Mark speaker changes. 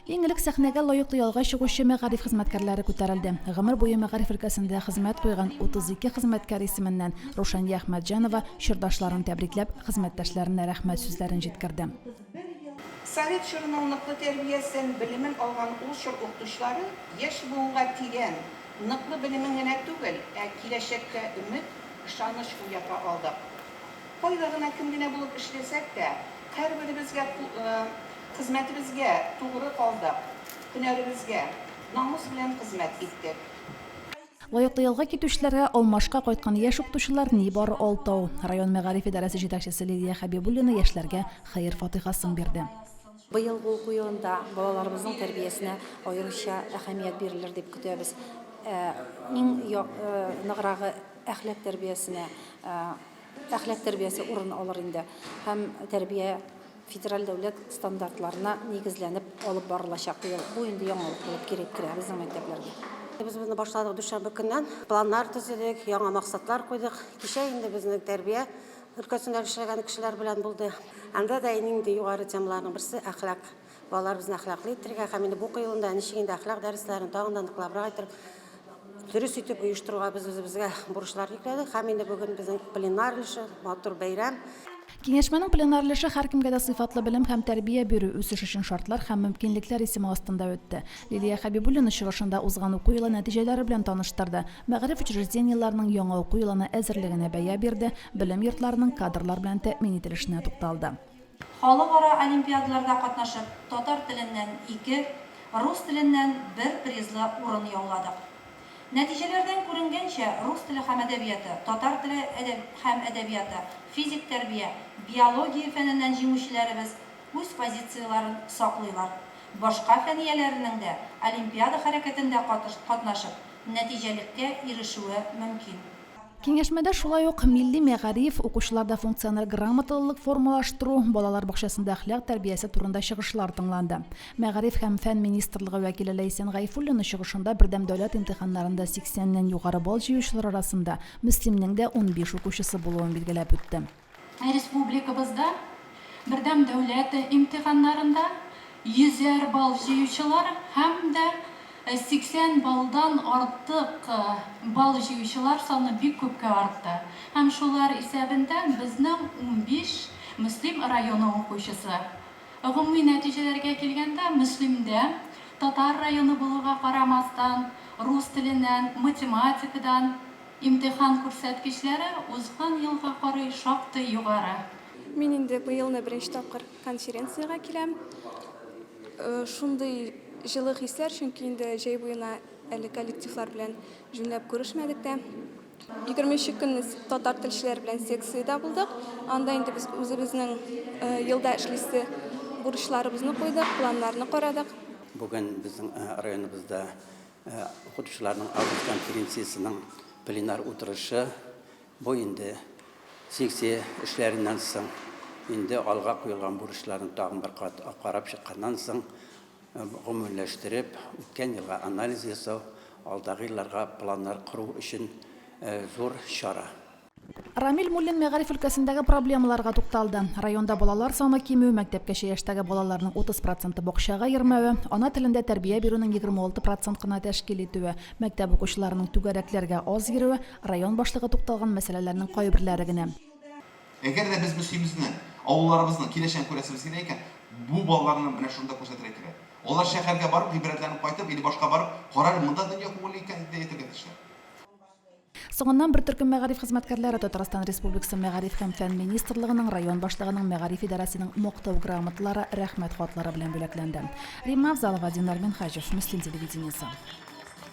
Speaker 1: Иң элек сәхнәгә лаеклы ялга чыгучы мәгариф хезмәткәрләре күтәрелде. Гомер буе мәгариф өлкәсендә хезмәт куйган 32 хезмәткәр исеменнән Рушания Әхмәтҗанова чордашларын тәбрикләп, хезмәттәшләренә рәхмәт сүзләрен җиткерде.
Speaker 2: Совет чорының ныклы тәрбиясен, белемен алган ул чор укытучылары яшь буынга тигән ныклы белемен генә түгел, киләчәккә өмет, ышаныч уята алдык. Кайда гына кем генә булып эшләсәк тә, һәрберебезгә хезмәтебезгә тугры калдык, һөнәребезгә намус белән хезмәт иттек.
Speaker 1: Лаеклы ялга китүчеләргә алмашка кайткан яшь укытучылар нибары 6. Район мәгариф идарәсе җитәкчесе Лилия Хәбибуллина яшьләргә хәер фатихасын бирде.
Speaker 3: Быел бу куюында балаларыбызның тәрбиясенә аеруча әһәмият бирелер дип көтәбез. Иң ныграгы әхлак тәрбиясе урын алыр инде. Һәм тәрбия федераль дәүләт стандартларына нигезләнеп алып барылачак. Бу инде яңалык булып кирәк керә безнең мәктәпләргә. Без моны башладык дүшәмбе көннән. Планнар төзедек, яңа максатлар куйдык. Кичә инде безнең тәрбия өлкәсендә эшләгән кешеләр белән булды. Анда да инде югары темаларның берсе әхлак. Балалар безне әхлаклы итәргә һәм инде бу кыелында ничегендә әхлак дәресләрен тагын да ныклабрак итеп, дөрес итеп оештыруга без үзебезгә бурычлар йөкләдек. Һәм инде бүген безнең пленар эше, матур бәйрәм.
Speaker 1: Киңәшмәнең пленар эше һәркемгә дә сыйфатлы белем һәм тәрбия бирү үсеш өчен шартлар һәм мөмкинлекләр исеме астында үтте. Лилия Хәбибуллина чыгышында узган уку елы нәтиҗәләре белән таныштырды. Мәгариф учреждениеләренең яңа уку елына әзерлегенә бәя бирде, белем йортларының кадрлар белән тәэмин ителешенә тукталды.
Speaker 4: Халыкара олимпиадаларда катнашып, татар теленнән 2, рус теленнән 1 призлы урын яуладык. Нәтиҗәләрдән күренгәнчә, рус теле һәм әдәбияты, татар теле һәм әдәбияты, физик тәрбия, биология фәненнән җиңүчеләребез үз позицияларын саклыйлар. Башка фәнияләрнең дә олимпиада хәрәкәтендә катнашып, нәтиҗәлеккә ирешүе мөмкин.
Speaker 1: Киңәшмәдә шулай ук милли мәгариф, укучыларда функциональ грамоталылык формалаштыру, балалар бакчасында әхлак тәрбиясе турында чыгышлар тыңланды. Мәгариф һәм фән министрлыгы вәкиле Ләйсән Гайфуллина чыгышында бердәм дәүләт имтиханнарында 80ннән югары балл җыючылар арасында мөслимнең дә 15 укучысы булуын билгеләп үтте.
Speaker 5: Республикабызда бердәм дәүләт имтиханнарында 100 балл җыючылар һәм дә 80 балдан артык балл җыючылар саны бик күпкә артты. Һәм шулар исәбендә безнең 15 мөслим районы укучысы. Гомуми нәтиҗәләргә килгәндә, мөслимдә татар районы булуга карамастан, рус теленнән, математикадан имтихан күрсәткечләре узган елга карый шактый югары.
Speaker 6: Мин инде быелны беренче тапкыр конференцияга киләм. Шундый җылы хисләр, чөнки инде җәй буена әле коллективлар белән җүнләп күрешмәдек тә. 23 көн татар телчеләр белән секциядә булдык. Анда инде без үзебезнең елда эшлисе бурычларыбызны куйдык, планнарны карадык.
Speaker 7: Бүген безнең районыбызда укытучыларның август конференциясының пленар утырышы бу инде секция эшләреннән соң инде алга куелган бурычларны тагын бер кат карап чыкканнан соң гомумләштереп, үткән елга анализ ясау, алдагы елларга планнар кору өчен зур чара.
Speaker 1: Рамил Муллин мәгариф өлкәсендәге проблемаларга тукталды. Районда балалар саны кимү, мәктәпкәчә яшьтәге балаларның 30% бакчага йөрмәве, ана телендә тәрбия бирүнең 26% кына тәшкил итүе, мәктәп укучыларының түгәрәкләргә аз йөрүе район башлыгы тукталган мәсьәләләрнең кайберләре генә.
Speaker 8: Әгәр дә без мөслимбезне, авылларыбызны киләчәк күрәсебез килә икән, бу балаларны менә шунда күрсәтергә кирәк. Алар шәһәргә барып, гыйбрәтләнеп кайтып, или башка барып, карар монда дөнья күңелле икән дип әйтергә тиешләр.
Speaker 1: Соңыннан бер төркем мәгариф хезмәткәрләре Татарстан Республикасы мәгариф һәм фән министрлыгының район башлыгының мәгариф идарәсенең мактау грамоталары, рәхмәт хатлары белән бүләкләнде. Римма Авзалова, Динар Минхаҗев, Мөслим телевидениесе.